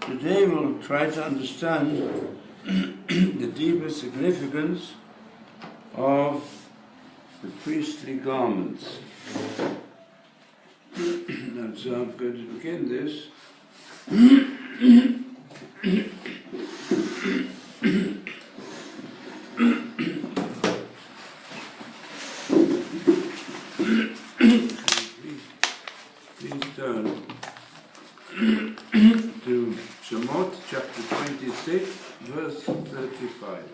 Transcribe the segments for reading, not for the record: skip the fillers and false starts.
Today we'll try to understand the deeper significance of the priestly garments. And so I'm going to begin this. Please turn to Shemot chapter 26, verse 35.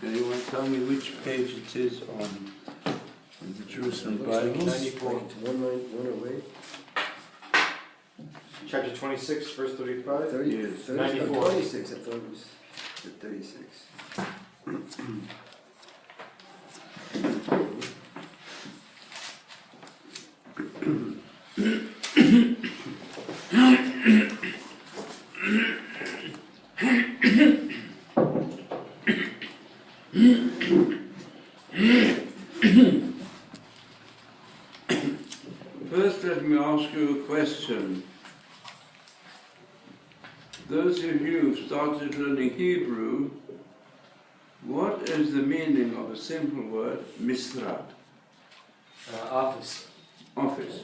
Can anyone tell me which page it is on the Jerusalem Bible? 94. 108. Chapter 26, verse 35? 94. 26, I thought it was the 36. First, let me ask you a question. Those of you who've started learning Hebrew, what is the meaning of a simple word, misrad? Office. Office.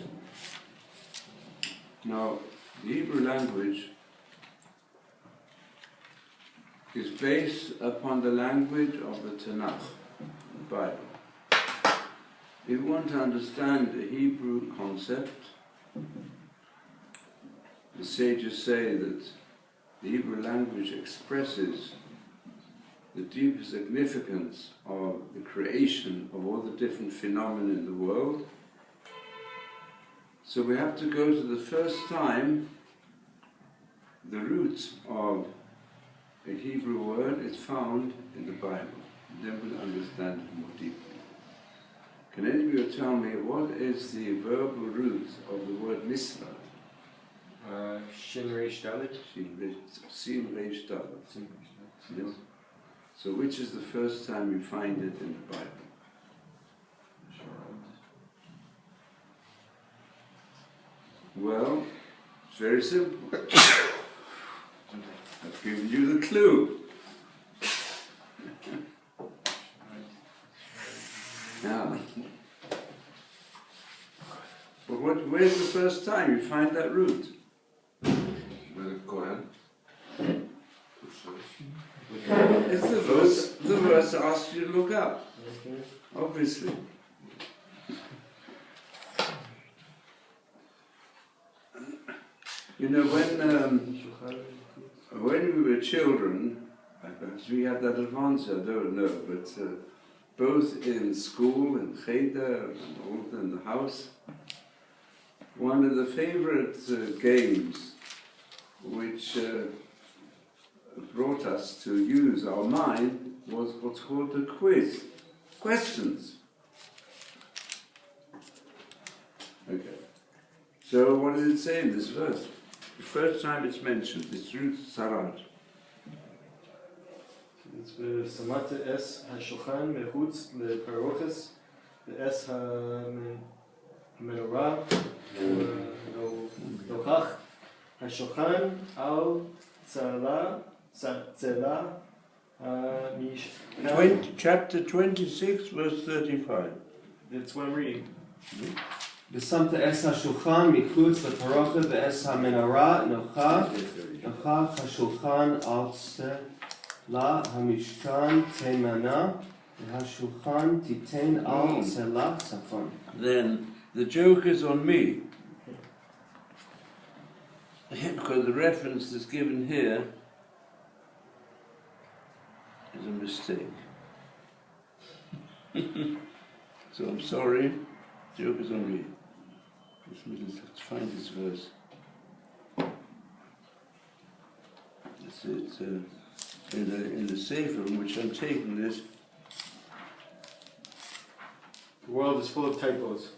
Now, the Hebrew language is based upon the language of the Tanakh, the Bible. If you want to understand the Hebrew concept, the sages say that the Hebrew language expresses the deeper significance of the creation of all the different phenomena in the world. So we have to go to the first time the root of a Hebrew word is found in the Bible. Then we'll understand it more deeply. Can any of you tell me what is the verbal root of the word misra? Shin Reish Dalet. Sin Reish Dalet. Yes. So which is the first time you find it in the Bible? Well, it's very simple. I've given you the clue. Now, but where's the first time you find that root? It's the verse asks you to look up, obviously. You know, when we were children, perhaps we had that advantage, I don't know, but both in school, in cheder, and also in the house, one of the favorite games which brought us to use our mind was what's called the quiz. Questions. Okay. So what does it say in this verse? The first time it's mentioned, it's root sarad. It's ושמת אס השולחן מחוץ לפרוכס, ואס המנורה, ונוכח השולחן על צלע המשכן. Chapter 26, verse 35. That's what I'm reading. ושמת אס השולחן מחוץ לפרוכת ואס המנורה נוכח השולחן על צלע המשכן תימנה והשולחן תיתן על צלע צפון. Then the joke is on me, because the reference that's given here is a mistake. So I'm sorry, joke is on me. Let's find this verse. It's in the Sefer in which I'm taking this. The world is full of typos.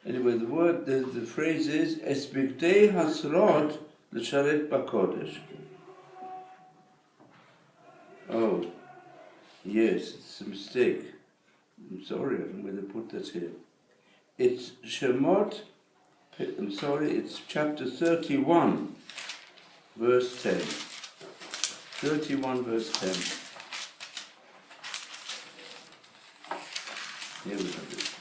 Anyway, the phrase is Es bigdei hasrod l'sharet b'kodesh. Oh, yes, it's a mistake. I'm sorry, I don't know where they put that here. It's Shemot, I'm sorry, it's chapter 31, verse 10. 31, verse 10. Here we have it.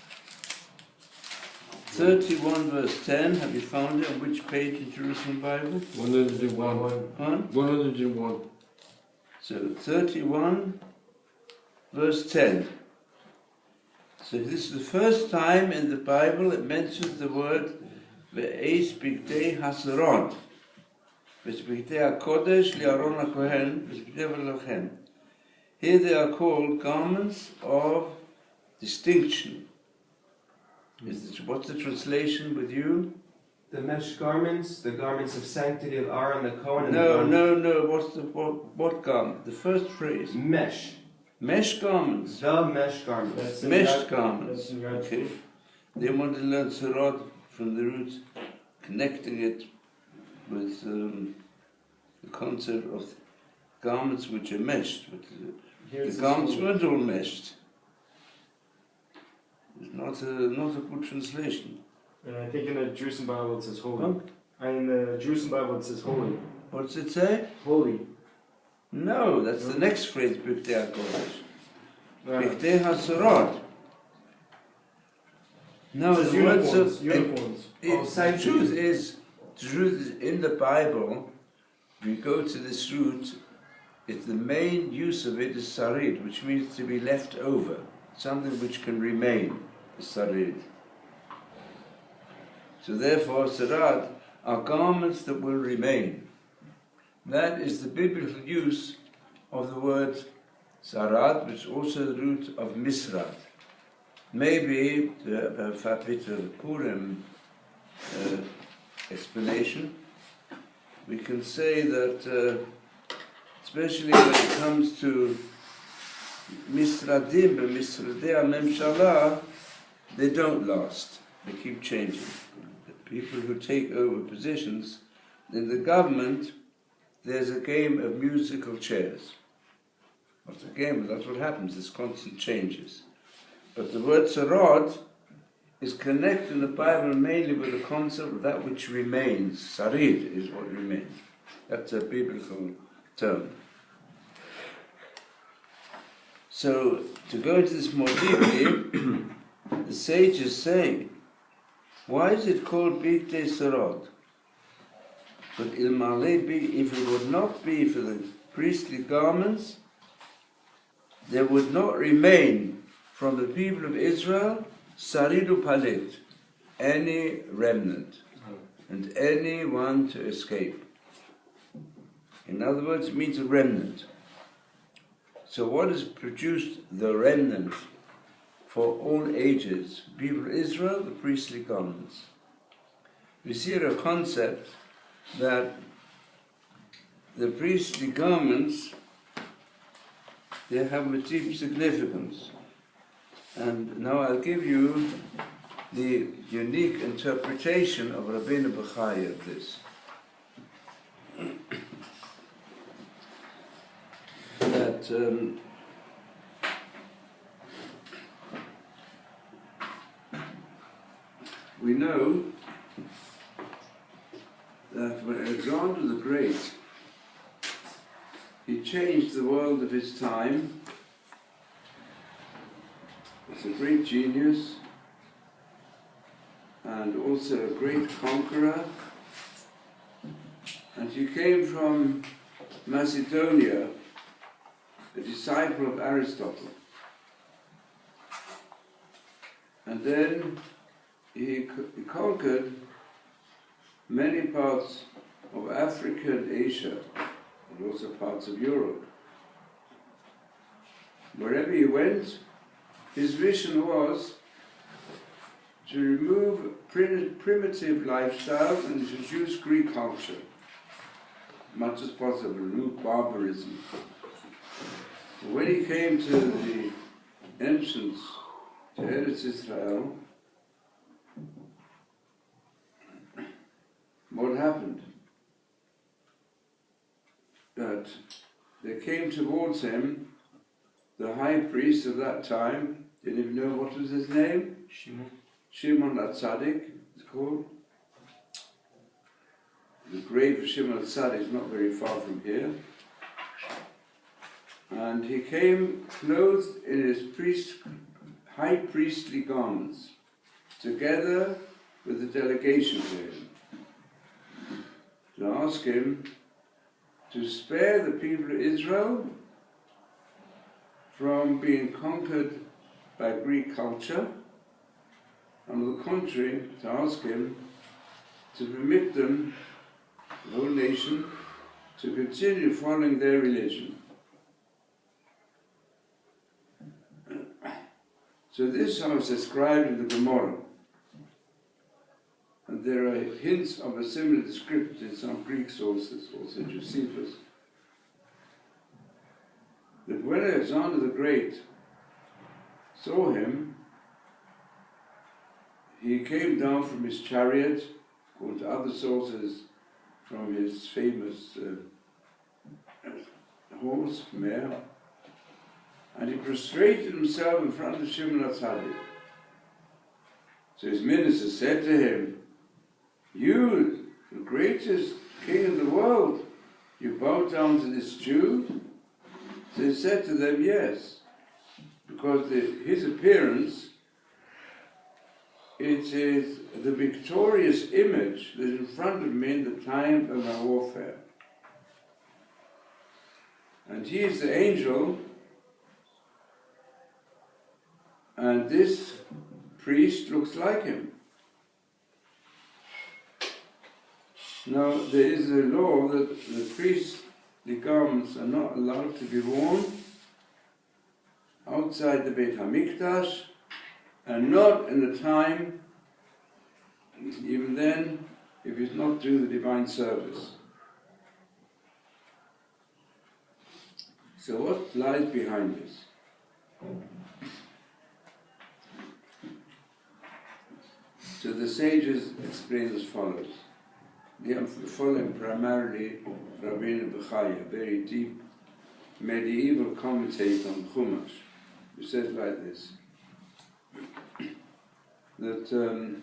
31, verse 10, have you found it? On which page in Jerusalem Bible? 101. Huh? 101. So 31, verse 10. So this is the first time in the Bible it mentions the word Ve'eis bigdei hasrod. Ve'eis bigdei hakodesh li'aron hakohen ve'bigdei v'lochen. Here they are called garments of distinction. What's the translation with you? The mesh garments, the garments of sanctity of Aaron the Cohen. No. What garment? The first phrase. Mesh. Mesh garments. The mesh garments. That's in Meshed Yad- garments. that's in Yad- Okay. They want to learn Sarod from the roots, connecting it with the concept of garments which are meshed. But Here's the garments school. weren't all meshed. It's not a good translation. And I think in the Jerusalem Bible it says holy. Huh? And in the Jerusalem Bible it says holy. What does it say? Holy. No, that's the next phrase, Bigdei HaKodesh. Ah. Bigdei HaSarod. No, It says the word uniforms. so- Uniforms. The truth is in the Bible, if you go to this root, it's the main use of it is sarid, which means to be left over, something which can remain, is sarid. So therefore, sarad are garments that will remain. That is the biblical use of the word sarad, which is also the root of misrad. Maybe to have a bit of a Purim explanation, we can say that especially when it comes to misradim and misradei memshalah, they don't last. They keep changing. The people who take over positions in the government, there's a game of musical chairs. Not a game, but that's what happens. There's constant changes. But the word sarod is connected in the Bible mainly with the concept of that which remains. Sarid is what remains. That's a biblical term. So, to go into this more deeply, the sages say, why is it called Bigdei Sarod? But if it would not be for the priestly garments, there would not remain from the people of Israel Saridu Palit, any remnant, and any one to escape. In other words, it means a remnant. So what has produced the remnant for all ages? People of Israel, the priestly garments. We see here a concept that the priestly garments, they have a deep significance. And now I'll give you the unique interpretation of Rabbeinu Bechai of this. That we know that when Alexander the Great, he changed the world of his time. He's a great genius and also a great conqueror. And he came from Macedonia, a disciple of Aristotle. And then he conquered many parts of Africa and Asia, and also parts of Europe. Wherever he went, his vision was to remove primitive lifestyle and introduce Greek culture, much as possible, remove barbarism. When he came to the entrance to Eretz Israel, what happened? That they came towards him, the high priest of that time, didn't even know what was his name? Shimon HaTzadik, it's called. The grave of Shimon HaTzadik is not very far from here. And he came clothed in his high priestly garments, together with the delegation to him, to ask him to spare the people of Israel from being conquered by Greek culture, and on the contrary, to ask him to permit them, the whole nation, to continue following their religion. So this was described in the Gemara, and there are hints of a similar description in some Greek sources, also Josephus, that when Alexander the Great saw him, he came down from his chariot, according to other sources, from his famous horse, mare, and he prostrated himself in front of Shimon HaTzadik. So his ministers said to him, "You, the greatest king in the world, you bow down to this Jew?" So he said to them, "Yes, because his appearance, it is the victorious image that is in front of me in the time of my warfare. And he is the angel, and this priest looks like him." Now, there is a law that the priestly garments are not allowed to be worn outside the Beit HaMikdash, and not in the time, even then, if he's not doing the divine service. So what lies behind this? So the sages explain as follows. They are following primarily Rabbeinu Bechaya, a very deep medieval commentator on Chumash, who says like this, that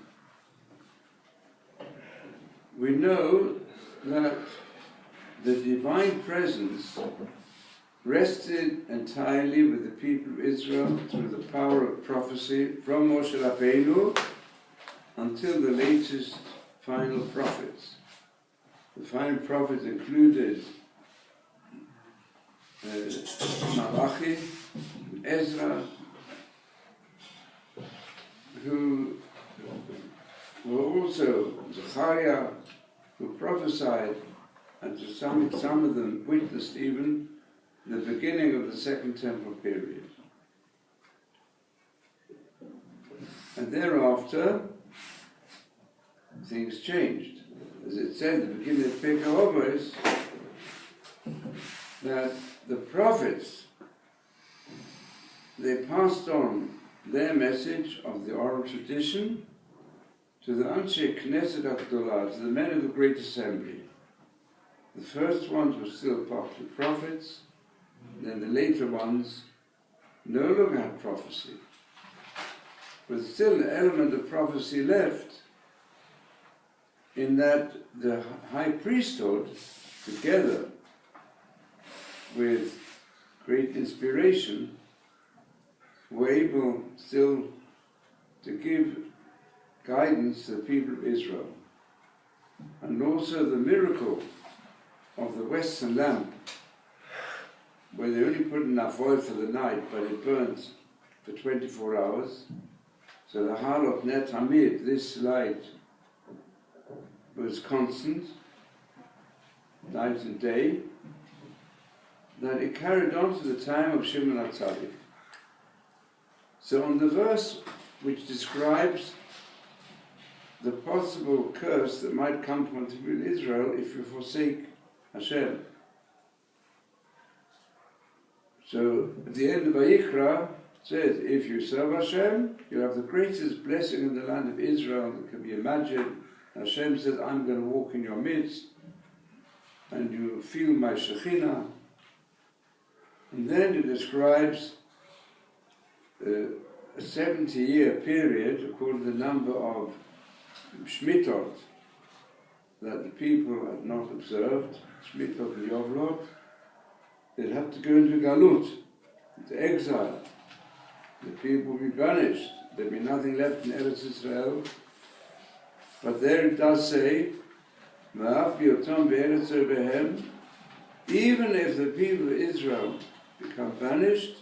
we know that the divine presence rested entirely with the people of Israel through the power of prophecy from Moshe Rabbeinu until the latest final prophets. The final prophets included Malachi, Ezra, who were also Zechariah, who prophesied, and to some of them witnessed even the beginning of the Second Temple period. And thereafter, things changed. As it said at the beginning of Pirkei Avos, that the prophets, they passed on their message of the oral tradition to the Anshe Knesset HaGdolah, to the men of the Great Assembly. The first ones were still partial prophets, then the later ones no longer had prophecy. But still an element of prophecy left, in that the high priesthood, together with great inspiration, were able still to give guidance to the people of Israel. And also the miracle of the Western lamp, where they only put enough oil for the night, but it burns for 24 hours. So the Halot Net Hamid, this light, was constant, night and day, that it carried on to the time of Shimon HaTzadik. So on the verse which describes the possible curse that might come upon the people of Israel if you forsake Hashem. So at the end of Vayikra, it says, if you serve Hashem, you'll have the greatest blessing in the land of Israel that can be imagined. Hashem says, I'm going to walk in your midst, and you feel my Shekhinah. And then it describes a 70-year period, according to the number of Shmitot that the people had not observed, Shmitot and Yovlot. They'd have to go into Galut, into exile. The people would be banished. There'd be nothing left in Eretz Israel. But there it does say, even if the people of Israel become banished,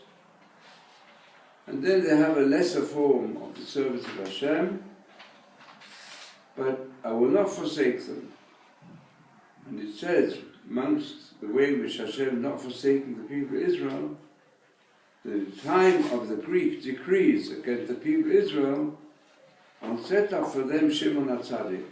and then they have a lesser form of the service of Hashem, but I will not forsake them. And it says, amongst the way in which Hashem not forsaking the people of Israel, the time of the Greek decrees against the people of Israel, I'll set up for them Shimon HaTzadik.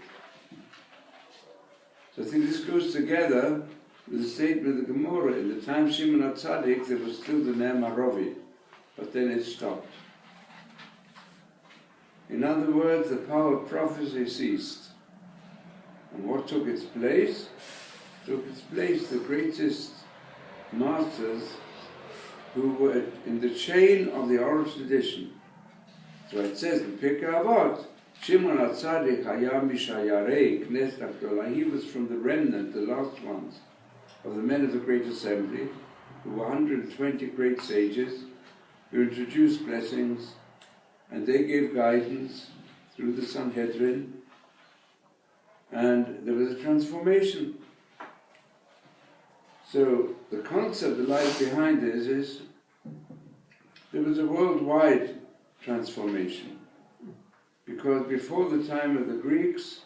So I think this goes together with the statement of the Gemara. In the time Shimon HaTzadik, there was still the Ner Marovi, but then it stopped. In other words, the power of prophecy ceased. And what took its place? Took its place the greatest masters who were in the chain of the oral tradition. So it says in Pirkei Avot, Shimon HaTzadik Hayam Mishayarei Knesset Agdola. He was from the remnant, the last ones, of the men of the Great Assembly, who were 120 great sages, who introduced blessings, and they gave guidance through the Sanhedrin, and there was a transformation. So the concept that lies behind this is there was a worldwide transformation, because before the time of the Greeks,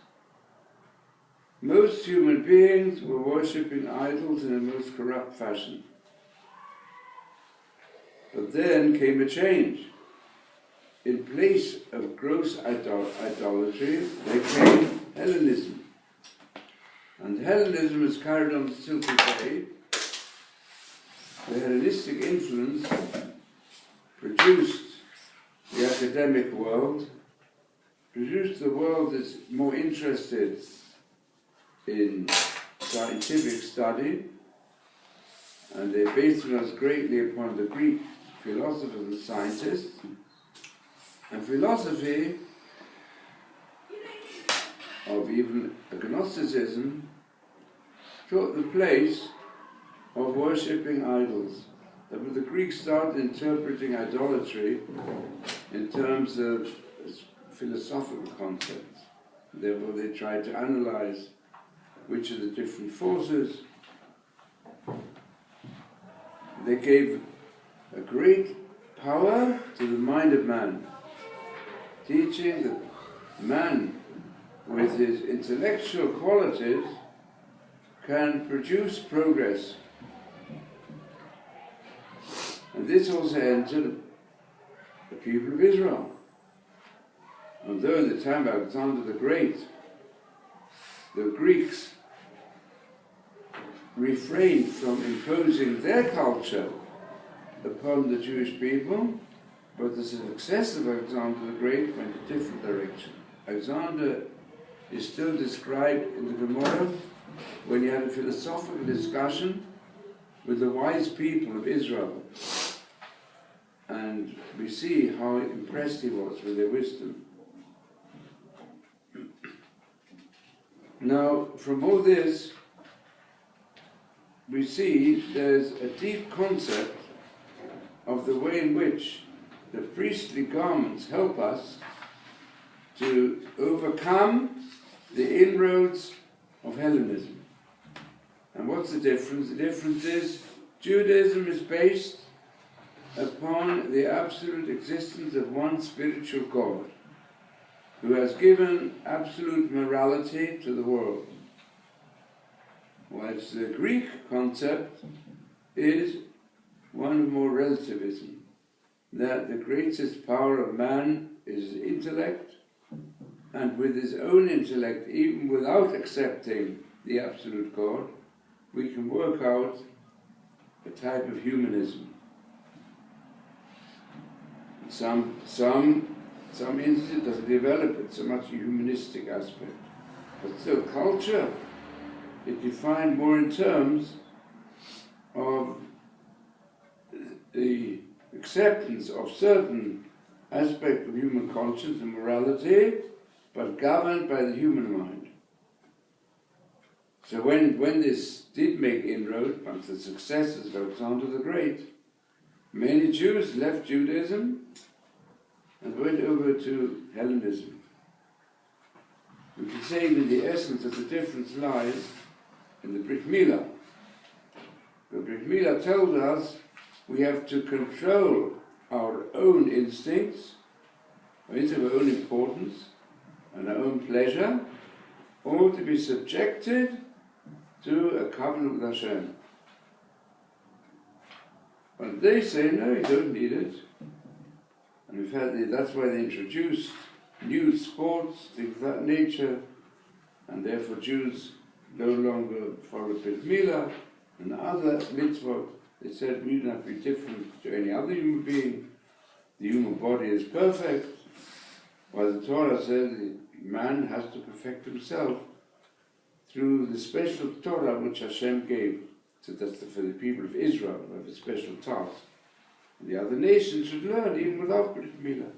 most human beings were worshipping idols in a most corrupt fashion. But then came a change. In place of gross idolatry, there came Hellenism. And Hellenism is carried on still today. The Hellenistic influence produced the academic world, produced the world that's more interested in scientific study, and they based themselves greatly upon the Greek philosophers and scientists. And philosophy of even agnosticism took the place of worshipping idols. That when the Greeks started interpreting idolatry in terms of philosophical concepts, therefore they tried to analyze which are the different forces. They gave a great power to the mind of man, teaching that man with his intellectual qualities can produce progress. And this also entered the people of Israel. Although in the time of Alexander the Great, the Greeks refrained from imposing their culture upon the Jewish people, but the success of Alexander the Great went a different direction. Alexander is still described in the Gemara when he had a philosophical discussion with the wise people of Israel. And we see how impressed he was with their wisdom. Now, from all this, we see there's a deep concept of the way in which the priestly garments help us to overcome the inroads of Hellenism. And what's the difference? The difference is Judaism is based upon the absolute existence of one spiritual God who has given absolute morality to the world. Whilst the Greek concept is one of more relativism, that the greatest power of man is his intellect, and with his own intellect, even without accepting the absolute God, we can work out a type of humanism. Some instances doesn't develop it so much a humanistic aspect, but still culture, it defined more in terms of the acceptance of certain aspects of human conscience and morality, but governed by the human mind. So when this did make inroads amongst the successors of Alexander the Great, many Jews left Judaism and went over to Hellenism. We can say that the essence of the difference lies in the Brit Milah. The Brit Milah tells us we have to control our own instincts, our own importance, and our own pleasure, all to be subjected to a covenant with Hashem. But they say, no, you don't need it. And in fact, that's why they introduced nude sports, things of that nature, and therefore Jews no longer follow Brit Milah and other mitzvot. They said we do not be different to any other human being. The human body is perfect. While the Torah says the man has to perfect himself through the special Torah which Hashem gave. So that's for the people of Israel, who have a special task. And the other nations should learn even without Brit Milah.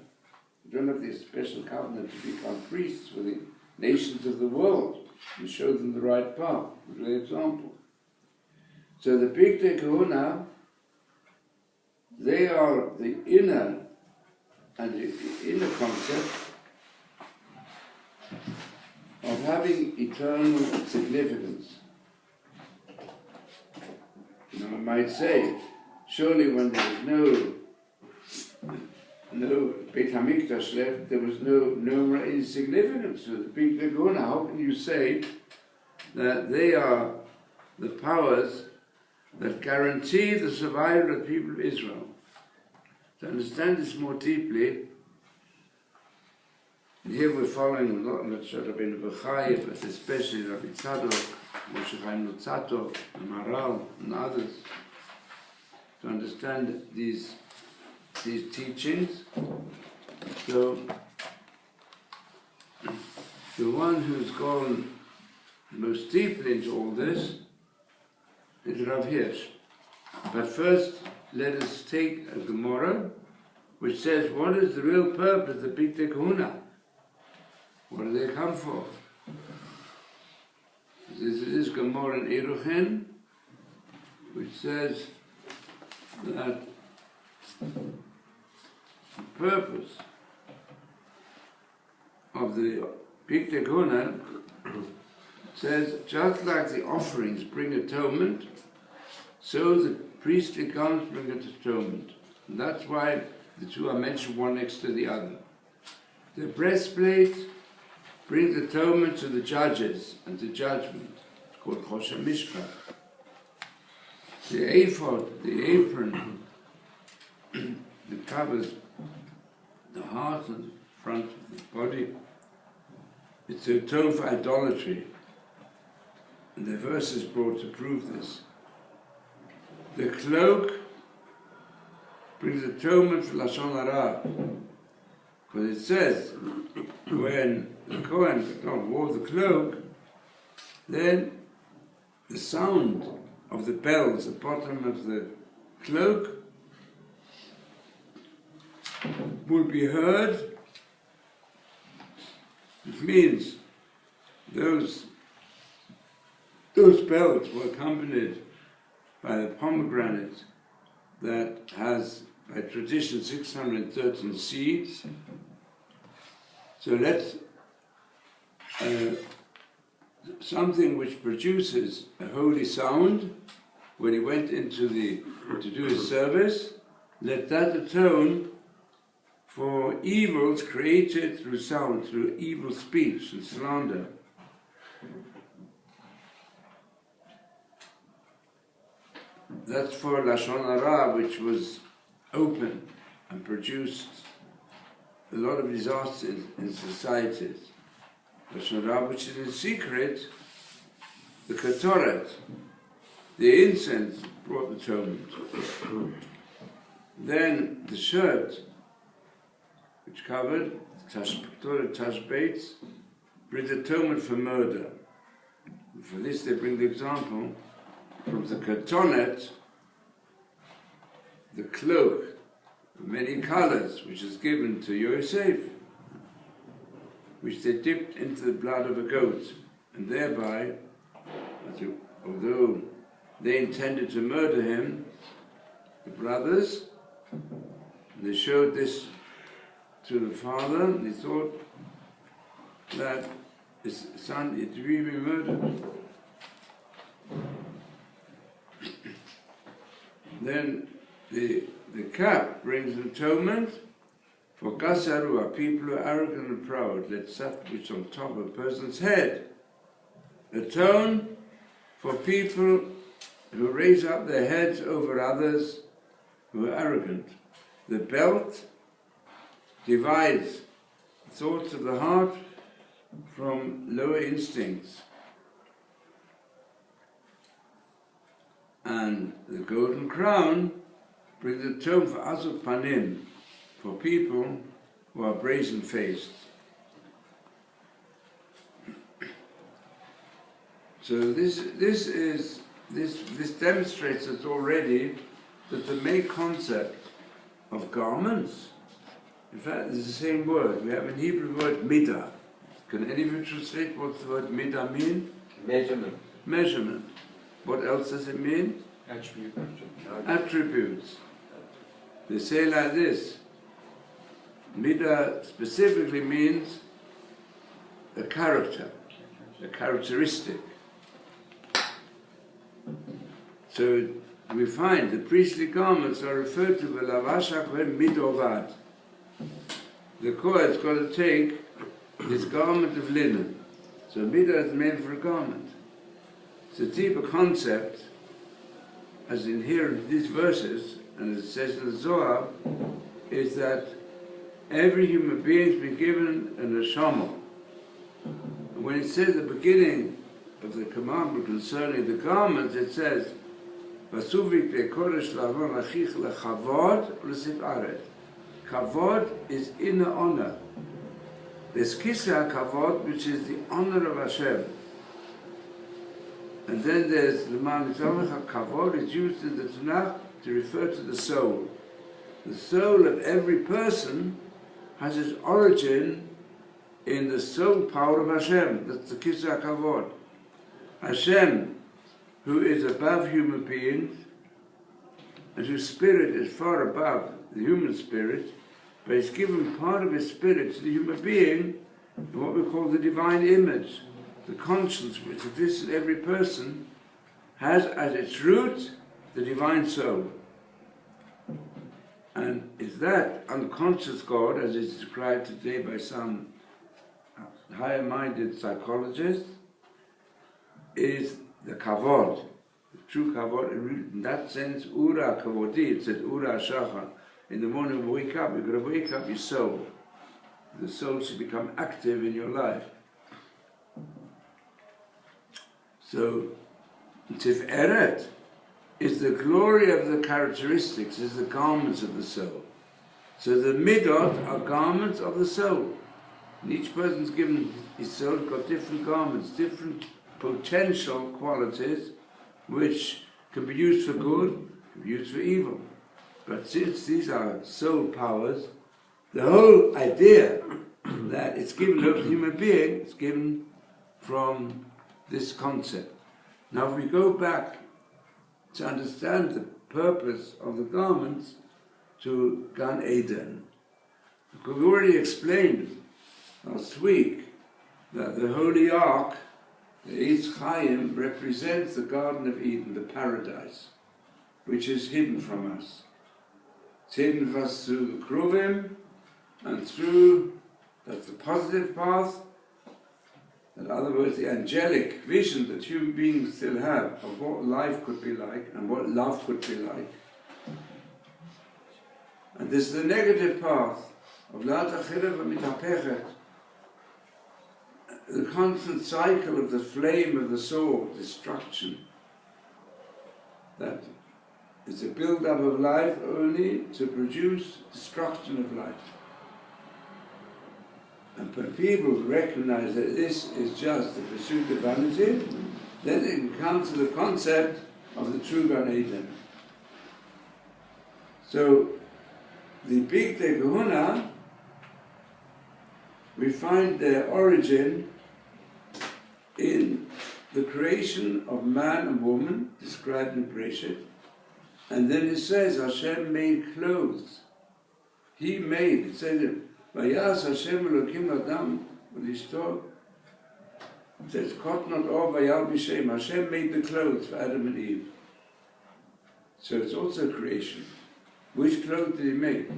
You don't have this special covenant to become priests for the nations of the world and show them the right path, the example. So the Bigdei Kehuna, they are the inner concept of having eternal significance. You know, I might say, surely when there was no Beit HaMikdash left, there was no significance to the Bigdei Kehuna. How can you say that they are the powers that guarantee the survival of the people of Israel? To understand this more deeply, and here we're following a lot of Rabbeinu Bechai, but especially Rabbi Tzadok, Moshe Chaim Lutzato, and Maharal, and others, to understand these teachings. So, the one who's gone most deeply into all this is Rav Hirsch. But first, let us take a Gemara which says, what is the real purpose of the Bigdei Kehuna? What do they come for? This is Gemara in Eruchen, which says that the purpose of the Bigdei Kehuna says, just like the offerings bring atonement, so the priestly garments bring atonement. And that's why the two are mentioned one next to the other. The breastplate brings atonement to the judges and to judgment. It's called Choshen Mishpat. The ephod, the apron, that covers the heart and the front of the body, it's to atone for idolatry. And the verse is brought to prove this. The cloak brings atonement for Lashon Hara. Because it says, when the Kohen wore the cloak, then the sound of the bells at the bottom of the cloak will be heard, which means those bells were accompanied by the pomegranate that has, by tradition, 613 seeds. So that's something which produces a holy sound when he went into to do his service. Let that atone for evils created through sound, through evil speech and slander. That's for Lashon Hara, which was open and produced a lot of disasters in societies. which is in secret, the ketoret, the incense, brought atonement. Then the shirt, which covered tashbeitz, brings atonement for murder. And for this they bring the example from the ketonet, the cloak of many colors, which is given to Yosef, which they dipped into the blood of a goat, and thereby, although they intended to murder him, the brothers, they showed this to the father, and he thought that his son is really murdered. Then the cap brings atonement for Gasaru, are people who are arrogant and proud. Let that which on top of a person's head atone for people who raise up their heads over others who are arrogant. The belt divides thoughts of the heart from lower instincts. And the golden crown brings a tone for Azov Panim, for people who are brazen-faced. So this demonstrates us already that the main concept of garments, in fact, it's the same word. We have in Hebrew the word midah. Can any of you translate what the word midah mean? Measurement. Measurement. What else does it mean? Attribute. Attributes. They say like this. Midah specifically means a character, a characteristic. So we find the priestly garments are referred to v'lavasha kohen midovad. The Kohen's got to take his garment of linen. So midah is meant for a garment. It's a deeper concept, as inherent in these verses, and as it says in the Zohar, is that every human being has been given a neshama. When it says at the beginning of the commandment concerning the garments, it says, Kavod is inner honor. There's Kisah Kavod, which is the honor of Hashem. And then there's Leman Kavod, is used in the Tanakh to refer to the soul. The soul of every person has its origin in the soul power of Hashem. That's the Kisah Kavod. Hashem, who is above human beings, and whose spirit is far above the human spirit, but he's given part of his spirit to the human being, in what we call the divine image. The conscience which exists in every person has as its root the divine soul. And is that unconscious God, as is described today by some higher-minded psychologists, is the kavod, the true kavod. In that sense, ura kavodi, it said ura shacha. In the morning when you wake up, you've got to wake up your soul. The soul should become active in your life. So, Tiferet is the glory of the characteristics, is the garments of the soul. So the midot are garments of the soul. And each person's given his soul, got different garments, different potential qualities, which can be used for good, can be used for evil. But since these are soul powers, the whole idea that it's given to a human being is given from this concept. Now if we go back to understand the purpose of the garments to Gan Eden, because we already explained last week that the Holy Ark, the Eitz Chaim, represents the Garden of Eden, the paradise, which is hidden from us. It's hidden from us through the Kruvim, and through, that's the positive path. In other words, the angelic vision that human beings still have of what life could be like and what love could be like. And this is the negative path of la tachila v'mitapechet, the constant cycle of the flame of the sword, destruction. That is a build-up of life only to produce destruction of life. And when people recognize that this is just the pursuit of vanity, then they can come to the concept of the true Gan Eden. So, the Big Day Kahuna, we find their origin in the creation of man and woman, described in Bereshit, and then it says Hashem made clothes. He made, it says, Vayas Hashem Elokim Adam V'Lishto. It says, Kotnot Or Vayal B'Shem. Hashem made the clothes for Adam and Eve. So it's also creation. Which clothes did He make?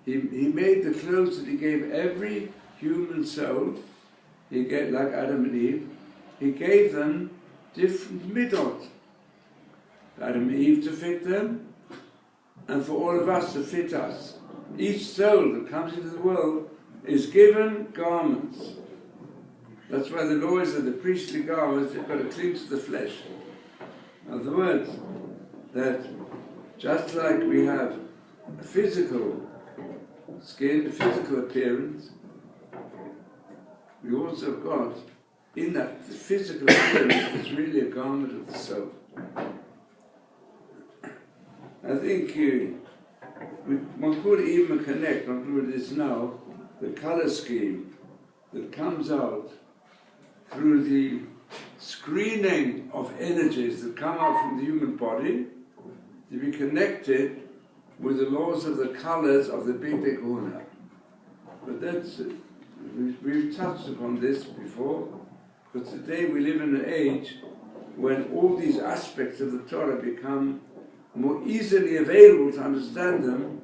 He made the clothes that He gave every human soul. He gave, like Adam and Eve, He gave them different midot. Adam and Eve to fit them, and for all of us to fit us. Each soul that comes into the world is given garments. That's why the law is that the priestly garments, they've got to cling to the flesh. In other words, that just like we have a physical skin, a physical appearance, we also have got, in that, the physical appearance is really a garment of the soul. I think one could even connect, not with this now, the color scheme that comes out through the screening of energies that come out from the human body to be connected with the laws of the colors of the Big Day Kahuna. But that's, we've touched upon this before, because today we live in an age when all these aspects of the Torah become more easily available to understand them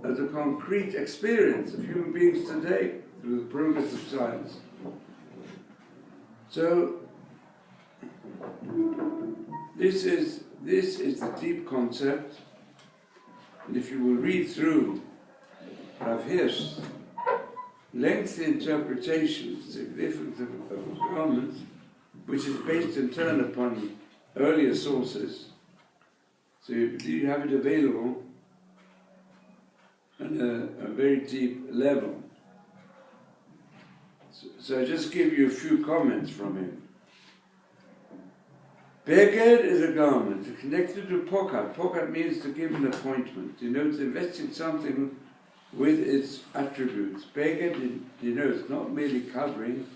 as a concrete experience of human beings today through the progress of science. So, this is the deep concept, and if you will read through Rav Hirsch's lengthy interpretation, significance of garments, which is based in turn upon earlier sources, so you have it available on a very deep level. So I just give you a few comments from him. Beged is a garment, it's connected to pokat. Pokat means to give an appointment, denotes investing something with its attributes. Beged denotes not merely covering,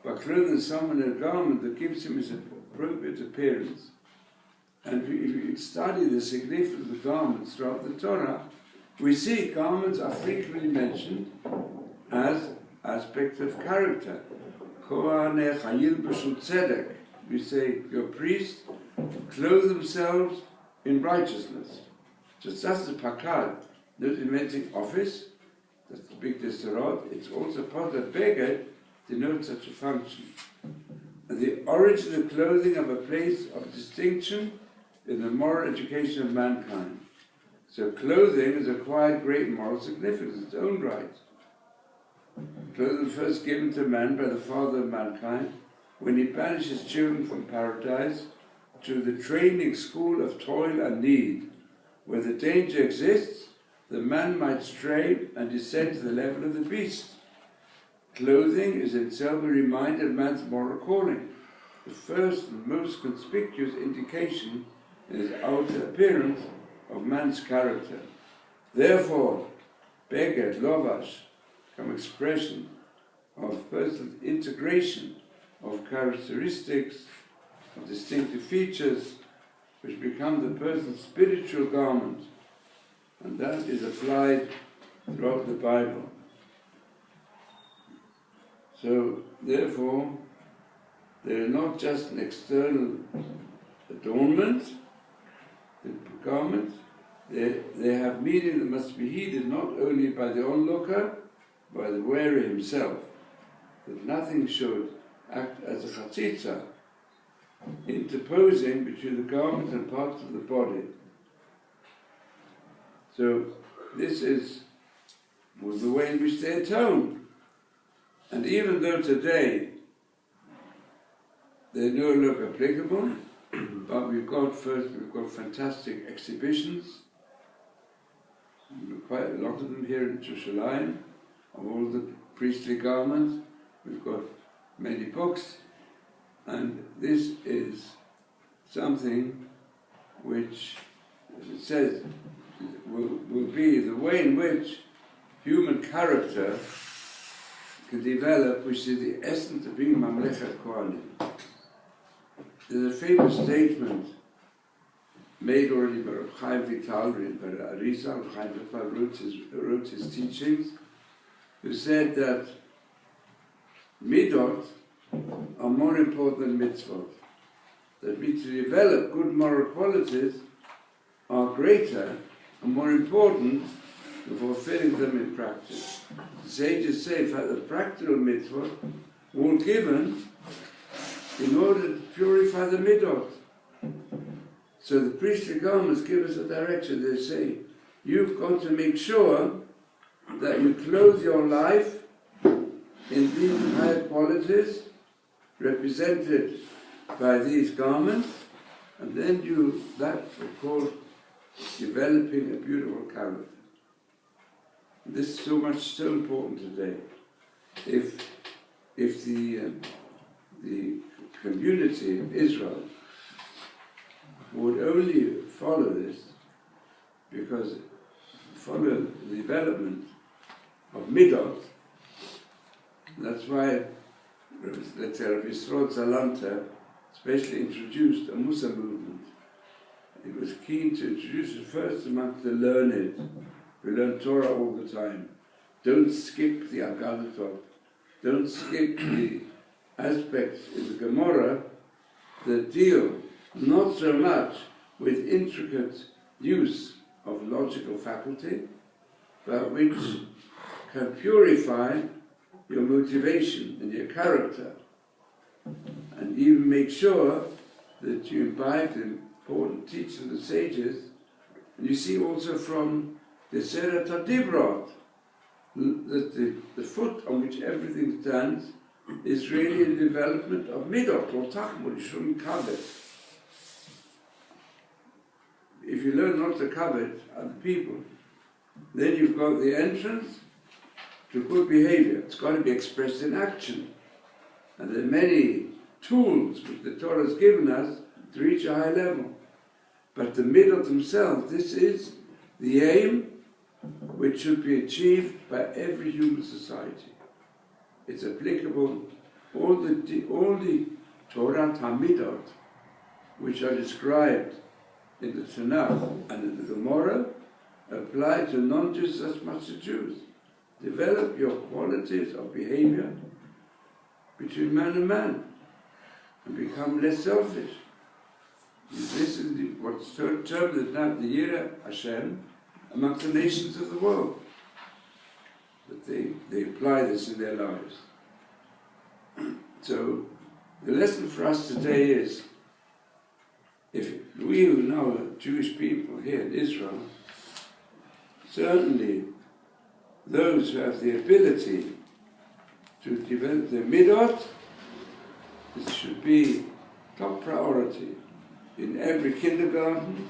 but clothing someone in a garment that gives him his appropriate appearance. And if you study the significance of the garments throughout the Torah, we see garments are frequently mentioned as aspects of character. We say, your priests clothe themselves in righteousness. Just as the pakad, not inventing office, that's the big Dessler, it's also part of Beged denotes such a function. And the origin of clothing of a place of distinction in the moral education of mankind. So clothing has acquired great moral significance in its own right. Clothing first given to man by the Father of mankind, when he banished his children from paradise to the training school of toil and need, where the danger exists, the man might stray and descend to the level of the beast. Clothing is itself a reminder of man's moral calling, the first and most conspicuous indication in his outer appearance of man's character. Therefore, Beged, Lovash, become expression of personal integration of characteristics, of distinctive features, which become the person's spiritual garment. And that is applied throughout the Bible. So, therefore, they are not just an external adornment, the garments, they have meaning that must be heeded not only by the onlooker, by the wearer himself, that nothing should act as a chatzitza, interposing between the garment and parts of the body. So this was the way in which they atone. And even though today they no longer applicable, but we've got fantastic exhibitions, quite a lot of them here in Jerusalem, of all the priestly garments. We've got many books, and this is something which, as it says, will be the way in which human character can develop, which is the essence of being Mamlechet Kohanim. There's a famous statement made already by Reb Chaim Vital, by Arizal. Reb Chaim Vital wrote his teachings, who said that midot are more important than mitzvot. That we to develop good moral qualities are greater and more important than fulfilling them in practice. The sages say, in fact, the practical mitzvot were given in order to purify the midot. So the priestly garments give us a direction. They say, you've got to make sure that you clothe your life in these higher qualities represented by these garments, and then that we call developing a beautiful character. This is so important today. If the community of Israel would only follow this, because follow the development of midot, that's why, let's say, Rabbi Yisroel Zalanta especially introduced a Musa movement. He was keen to introduce it first amongst the learned. We learn Torah all the time. Don't skip the Agalatot. Don't skip the aspects in the Gemara that deal not so much with intricate use of logical faculty, but which can purify your motivation and your character, and even make sure that you imbibe the important teachings of the sages. And you see also from Dessler Tadibrot that the foot on which everything stands is really a development of midot or tachmud. You shouldn't covet. If you learn not to covet other people, then you've got the entrance to good behavior. It's got to be expressed in action. And there are many tools which the Torah has given us to reach a high level. But the midot themselves, this is the aim which should be achieved by every human society. It's applicable, all the Torah Hamidot, which are described in the Tanakh and in the Gemara, apply to non-Jews as much as Jews. Develop your qualities of behavior between man and man, and become less selfish. This is what's termed now the Yira Hashem amongst the nations of the world. That they apply this in their lives. So the lesson for us today is, if we who know Jewish people here in Israel, certainly those who have the ability to develop their midot, this should be top priority in every kindergarten,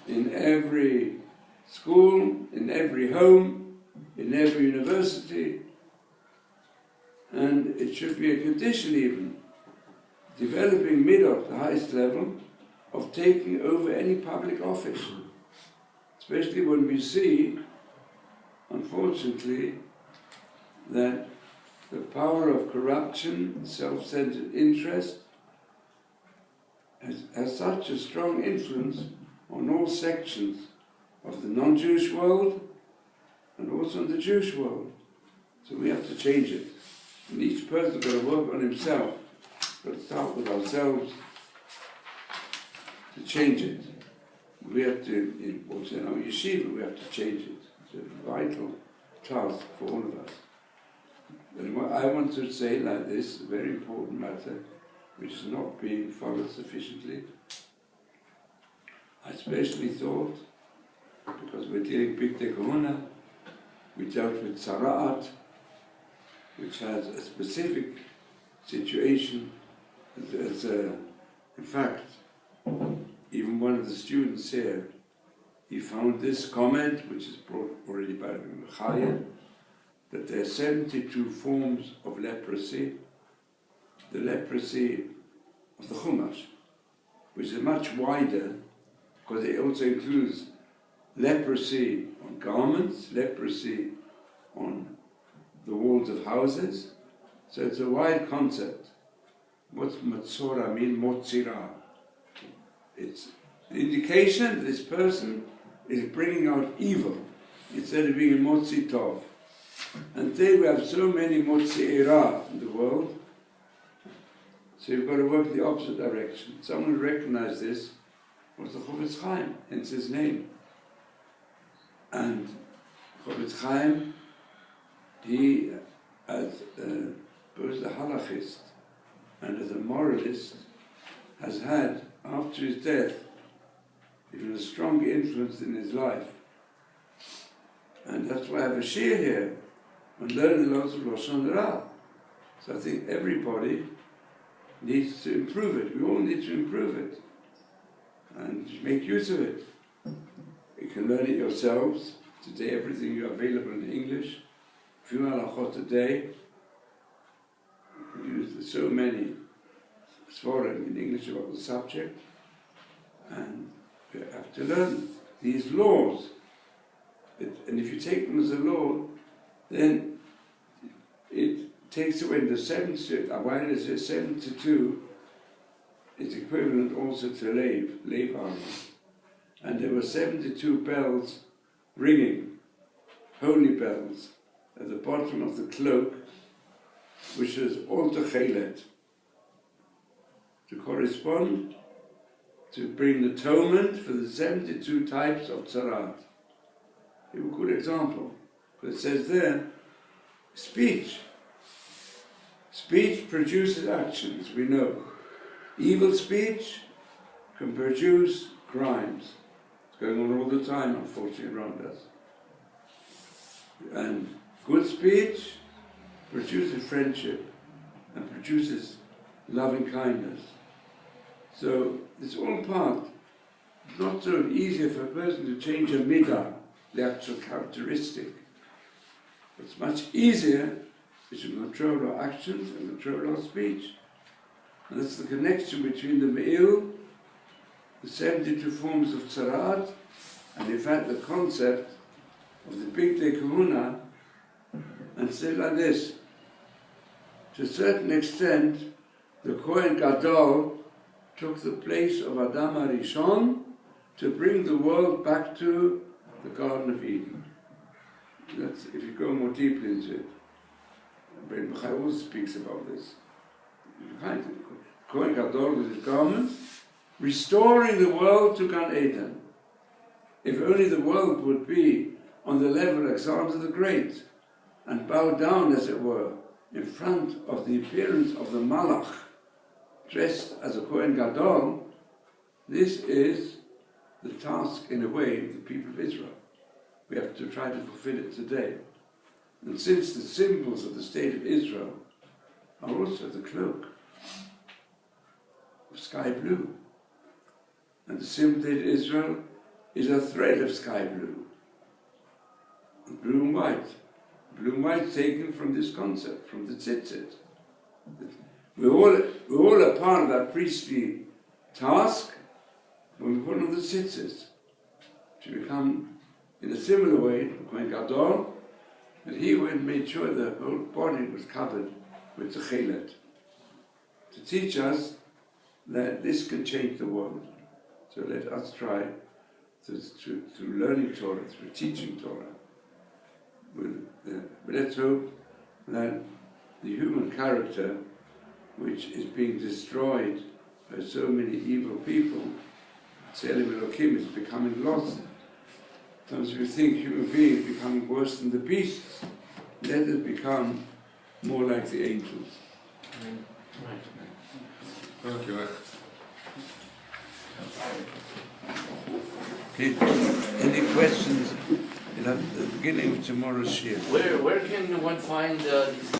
in every school, in every home, in every university, and it should be a condition even, developing midot, the highest level, of taking over any public office. Especially when we see, unfortunately, that the power of corruption, self-centered interest, has such a strong influence on all sections of the non-Jewish world and also in the Jewish world. So we have to change it. And each person's got to work on himself. We've got to start with ourselves to change it. We have to, also in our yeshiva, we have to change it. It's a vital task for all of us. But I want to say like this, a very important matter, which is not being followed sufficiently. I especially thought, because we're dealing with Big Kahuna, we dealt with Sara'at, which has a specific situation In fact, even one of the students here, he found this comment, which is brought already by Maharal, that there are 72 forms of leprosy. The leprosy of the Chumash, which is much wider, because it also includes leprosy on garments, leprosy on the walls of houses. So it's a wide concept. What's Matzora mean? Motzira. It's the indication that this person is bringing out evil instead of being a Motzi Tov. And today we have so many Motzi'era in the world, so you've got to work in the opposite direction. Someone recognized this was the Chofetz Chaim, hence his name. And Chofetz Chaim, he, as both a halachist and as a moralist, has had, after his death, even a strong influence in his life. And that's why I have a shir here and learn a lot of Lashon Hara. So I think everybody needs to improve it. We all need to improve it and make use of it. You can learn it yourselves. Today everything is available in English. A few halachot a day. You can use so many svarim in English about the subject. And you have to learn these laws. And if you take them as a law, then it takes away the 72 is equivalent also to Lev Arma. And there were 72 bells ringing, holy bells, at the bottom of the cloak, which was all Techelet, to correspond to bring atonement for the 72 types of Tzarat. A good example, but it says there, speech. Speech produces actions, we know. Evil speech can produce crimes. It's going on all the time, unfortunately, around us. And good speech produces friendship and produces loving kindness. So it's all part. It's not so easy for a person to change a midah, the actual characteristic. It's much easier to control our actions and control our speech. And that's the connection between the Me'il, the 72 forms of Tzarat, and in fact the concept of the Big Day Kahuna, and say like this. To a certain extent, the Kohen Gadol took the place of Adam HaRishon to bring the world back to the Garden of Eden. That's, if you go more deeply into it, Ben Bechai also speaks about this. Kohen Gadol with his garments, restoring the world to Gan Eden. If only the world would be on the level of Alexander the Great and bow down, as it were, in front of the appearance of the Malach, dressed as a Kohen Gadol, this is the task, in a way, of the people of Israel. We have to try to fulfill it today. And since the symbols of the state of Israel are also the cloak of sky blue, and the symbol of Israel is a thread of sky blue, and blue and white. Blue and white taken from this concept, from the tzitzit. We're all a part of that priestly task when we put on the tzitzit to become, in a similar way, Kohen Gadol, that he went and made sure the whole body was covered with the chelet, to teach us that this can change the world. So let us try through learning Torah, through teaching Torah. But let's hope that the human character, which is being destroyed by so many evil people, Tzelem Elokim, is becoming lost. Sometimes we think human beings becoming worse than the beasts. Let us become more like the angels. Thank you. Okay, any questions at the beginning of tomorrow's shir? Where can one find these